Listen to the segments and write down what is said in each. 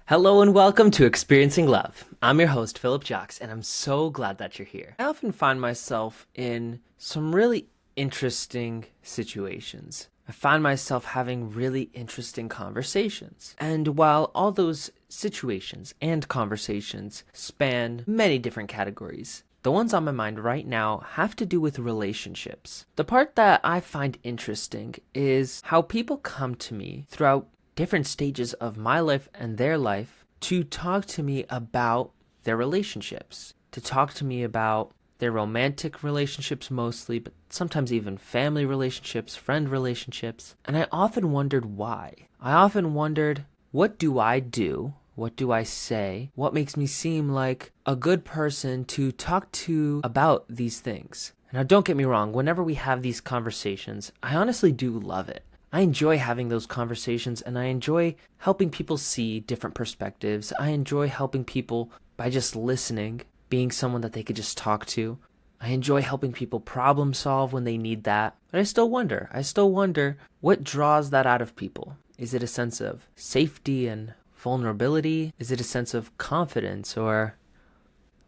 Hello and welcome to Experiencing Love. I'm your host, Philip Jocks, and I'm so glad that you're here. I often find myself in some really interesting situations. I find myself having really interesting conversations. And while all those situations and conversations span many different categories, the ones on my mind right now have to do with relationships. The part that I find interesting is how people come to me throughout different stages of my life and their life to talk to me about their relationships, to talk to me about their romantic relationships mostly, but sometimes even family relationships, friend relationships. And I often wondered why. I often wondered, what do I do? What do I say? What makes me seem like a good person to talk to about these things? Now, don't get me wrong, whenever we have these conversations, I honestly do love it. I enjoy having those conversations, and I enjoy helping people see different perspectives. I enjoy helping people by just listening, being someone that they could just talk to. I enjoy helping people problem solve when they need that. But I still wonder what draws that out of people. Is it a sense of safety and vulnerability? Is it a sense of confidence, or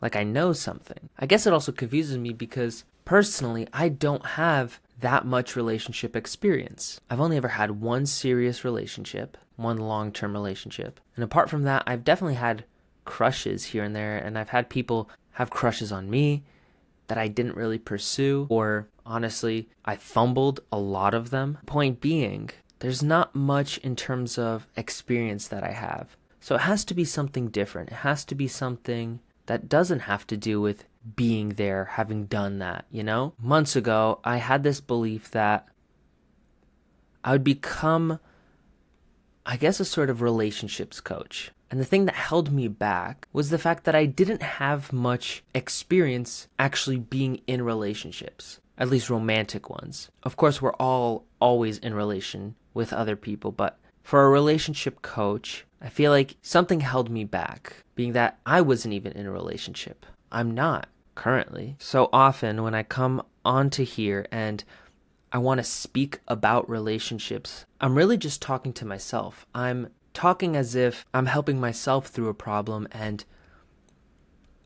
like I know something? I guess it also confuses me because personally, I don't have that much relationship experience. I've only ever had one serious relationship, one long-term relationship. And apart from that, I've definitely had crushes here and there, and I've had people have crushes on me that I didn't really pursue, or honestly, I fumbled a lot of them. Point being, there's not much in terms of experience that I have. So it has to be something different. It has to be something that doesn't have to do with being there, having done that, you know? Months ago, I had this belief that I would become, I guess, a sort of relationships coach. And the thing that held me back was the fact that I didn't have much experience actually being in relationships, at least romantic ones. Of course, we're all always in relation with other people, but for a relationship coach, I feel like something held me back, being that I wasn't even in a relationship. I'm not currently. So often when I come onto here and I want to speak about relationships, I'm really just talking to myself. I'm talking as if I'm helping myself through a problem and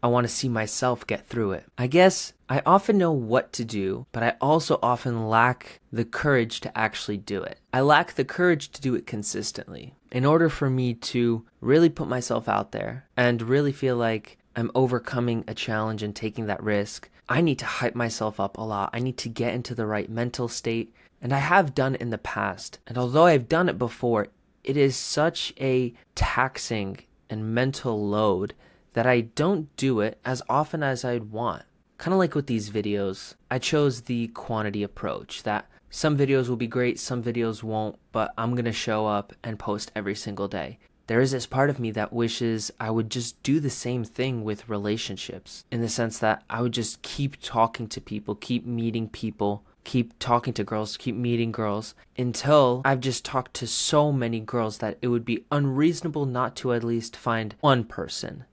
I want to see myself get through it. I guess I often know what to do, but I also often lack the courage to actually do it. I lack the courage to do it consistently. In order for me to really put myself out there and really feel like I'm overcoming a challenge and taking that risk, I need to hype myself up a lot. I need to get into the right mental state, and I have done it in the past. And although I've done it before, it is such a taxing and mental load that I don't do it as often as I'd want. Kind of like with these videos, I chose the quantity approach, that some videos will be great, some videos won't, but I'm going to show up and post every single day. There is this part of me that wishes I would just do the same thing with relationships, in the sense that I would just keep talking to people, keep meeting people, keep talking to girls, keep meeting girls, until I've just talked to so many girls that it would be unreasonable not to at least find one person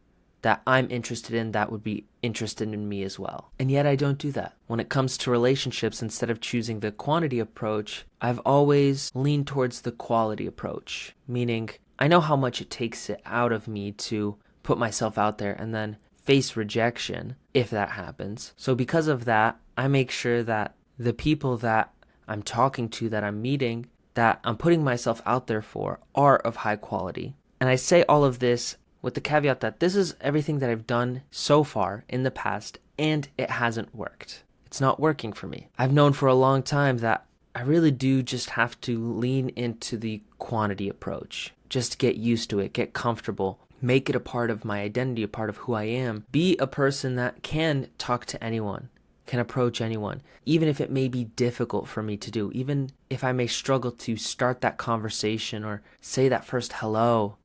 that I'm interested in that would be interested in me as well. And yet I don't do that. When it comes to relationships, instead of choosing the quantity approach, I've always leaned towards the quality approach, meaning I know how much it takes it out of me to put myself out there and then face rejection if that happens. So because of that, I make sure that the people that I'm talking to, that I'm meeting, that I'm putting myself out there for, are of high quality. And I say all of this with the caveat that this is everything that I've done so far in the past, and it hasn't worked. It's not working for me. I've known for a long time that I really do just have to lean into the quantity approach. Just get used to it, get comfortable, make it a part of my identity, a part of who I am. Be a person that can talk to anyone, can approach anyone, even if it may be difficult for me to do, even if I may struggle to start that conversation or say that first hello,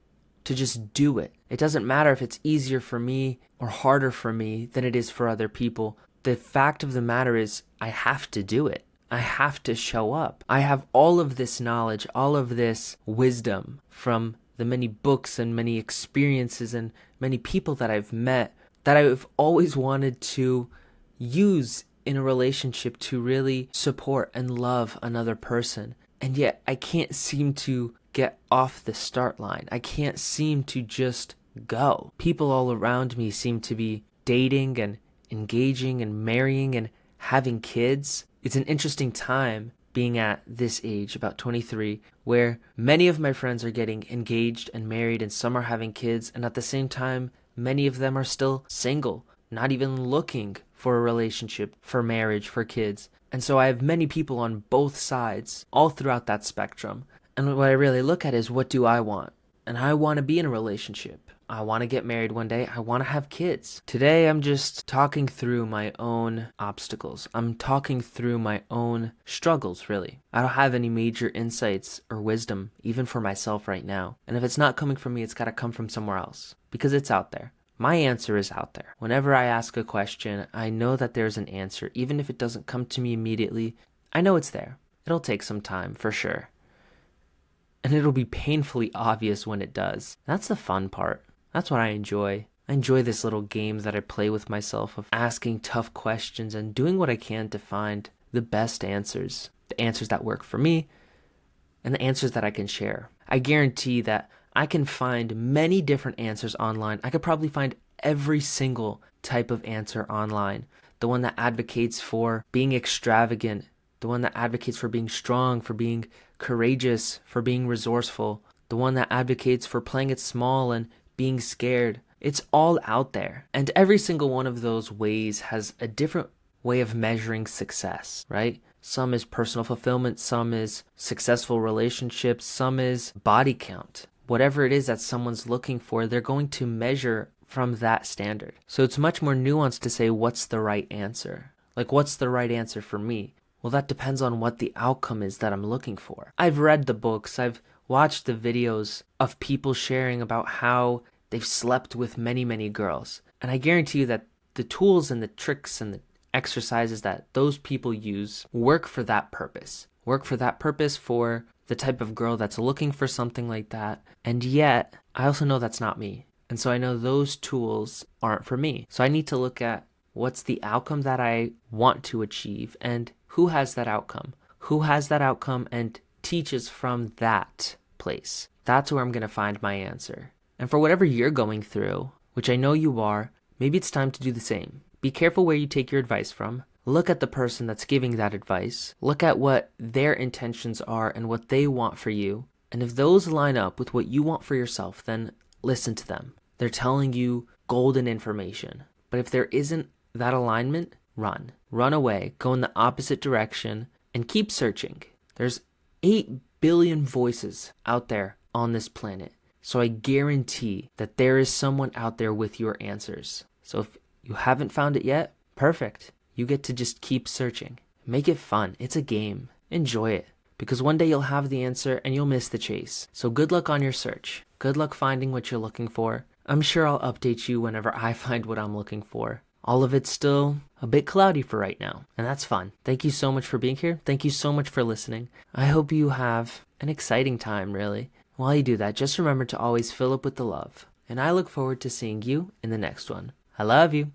to just do it. It doesn't matter if it's easier for me or harder for me than it is for other people. The fact of the matter is I have to do it. I have to show up. I have all of this knowledge, all of this wisdom from the many books and many experiences and many people that I've met that I've always wanted to use in a relationship to really support and love another person. And yet I can't seem to get off the start line. I can't seem to just go. People all around me seem to be dating and engaging and marrying and having kids. It's an interesting time being at this age, about 23, where many of my friends are getting engaged and married and some are having kids, and at the same time, many of them are still single, not even looking for a relationship, for marriage, for kids. And so I have many people on both sides, all throughout that spectrum. And what I really look at is, what do I want? And I want to be in a relationship. I want to get married one day. I want to have kids. Today, I'm just talking through my own obstacles. I'm talking through my own struggles, really. I don't have any major insights or wisdom, even for myself right now. And if it's not coming from me, it's got to come from somewhere else, because it's out there. My answer is out there. Whenever I ask a question, I know that there's an answer. Even if it doesn't come to me immediately, I know it's there. It'll take some time, for sure. And it'll be painfully obvious when it does. That's the fun part. That's what I enjoy. I enjoy this little game that I play with myself of asking tough questions and doing what I can to find the best answers. The answers that work for me and the answers that I can share. I guarantee that I can find many different answers online. I could probably find every single type of answer online. The one that advocates for being extravagant, the one that advocates for being strong, for being courageous, for being resourceful, the one that advocates for playing it small and being scared. It's all out there. And every single one of those ways has a different way of measuring success, right? Some is personal fulfillment, some is successful relationships, some is body count. Whatever it is that someone's looking for, they're going to measure from that standard. So it's much more nuanced to say, what's the right answer? Like, what's the right answer for me? Well, that depends on what the outcome is that I'm looking for. I've read the books, I've watched the videos of people sharing about how they've slept with many, many girls. And I guarantee you that the tools and the tricks and the exercises that those people use work for that purpose. Work for that purpose for the type of girl that's looking for something like that. And yet, I also know that's not me. And so I know those tools aren't for me. So I need to look at what's the outcome that I want to achieve and who has that outcome. Who has that outcome and teaches from that place. That's where I'm going to find my answer. And for whatever you're going through, which I know you are, maybe it's time to do the same. Be careful where you take your advice from. Look at the person that's giving that advice. Look at what their intentions are and what they want for you. And if those line up with what you want for yourself, then listen to them. They're telling you golden information. But if there isn't that alignment, run. Run away, go in the opposite direction, and keep searching. There's 8 billion voices out there on this planet. So I guarantee that there is someone out there with your answers. So if you haven't found it yet, perfect. You get to just keep searching. Make it fun. It's a game. Enjoy it. Because one day you'll have the answer and you'll miss the chase. So good luck on your search. Good luck finding what you're looking for. I'm sure I'll update you whenever I find what I'm looking for. All of it's still a bit cloudy for right now, and that's fun. Thank you so much for being here. Thank you so much for listening. I hope you have an exciting time, really. While you do that, just remember to always fill up with the love. And I look forward to seeing you in the next one. I love you.